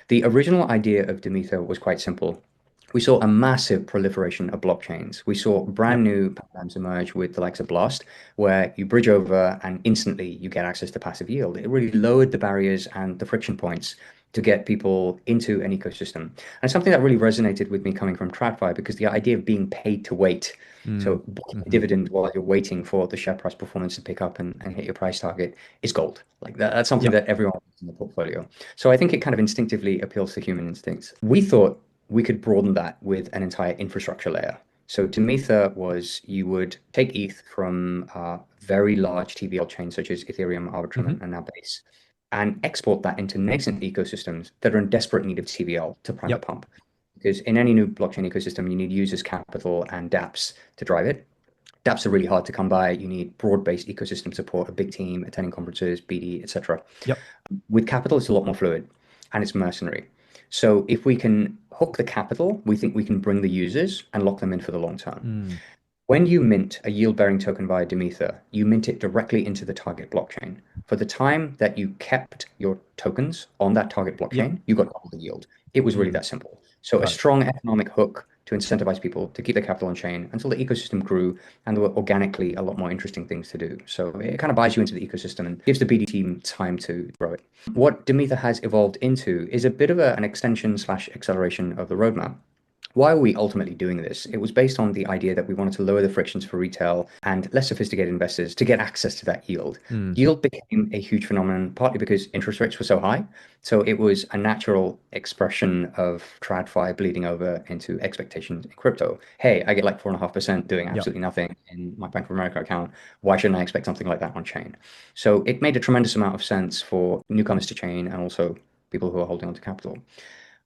The original idea of Demether was quite simple. We saw a massive proliferation of blockchains. We saw brand Yep. new paradigms emerge with the likes of Blast, where you bridge over and instantly you get access to passive yield. It really lowered the barriers and the friction points to get people into an ecosystem. And something that really resonated with me coming from TradFi, because the idea of being paid to wait, so Mm. booking a Hmm. dividend while you're waiting for the share price performance to pick up and hit your price target is gold. Like that's something Yep. that everyone wants in the portfolio. So I think it kind of instinctively appeals to human instincts. We thought we could broaden that with an entire infrastructure layer. So Demether was you would take ETH from very large TVL chains such as Ethereum, Arbitrum, Hmm. and now Base, and export that into nascent ecosystems that are in desperate need of TVL to prime the Yep. pump. Because in any new blockchain ecosystem, you need users' capital and dApps to drive it. dApps are really hard to come by. You need broad-based ecosystem support, a big team, attending conferences, BD, etc. Yep. With capital, it's a lot more fluid and it's mercenary. So if we can hook the capital, we think we can bring the users and lock them in for the long term. Mm. When you mint a yield-bearing token via Demether, you mint it directly into the target blockchain. For the time that you kept your tokens on that target Yep. blockchain, you got double the yield. It was really Mm. that simple. So a Got it. strong economic hook to incentivize people to keep their capital on chain until the ecosystem grew and there were organically a lot more interesting things to do. So it kind of buys you into the ecosystem and gives the BD team time to grow it. What Demether has evolved into is a bit of an extension slash acceleration of the roadmap. Why are we ultimately doing this? It was based on the idea that we wanted to lower the frictions for retail and less sophisticated investors to get access to that yield. Mm. Yield became a huge phenomenon, partly because interest rates were so high. So it was a natural expression of TradFi bleeding over into expectations in crypto. Hey, I get like 4.5% doing Yep. absolutely nothing in my Bank of America account. Why shouldn't I expect something like that on chain? So it made a tremendous amount of sense for newcomers to chain and also people who are holding onto capital.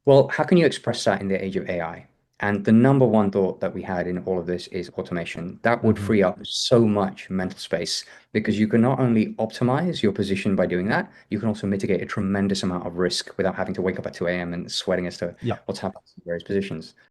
Well, how can you express that in the age of AI? And the number one thought that we had in all of this is automation. That would Hmm. free up so much mental space because you can not only optimize your position by doing that, you can also mitigate a tremendous amount of risk without having to wake up at 2 a.m. and sweating as to Yep. what's happening in various positions.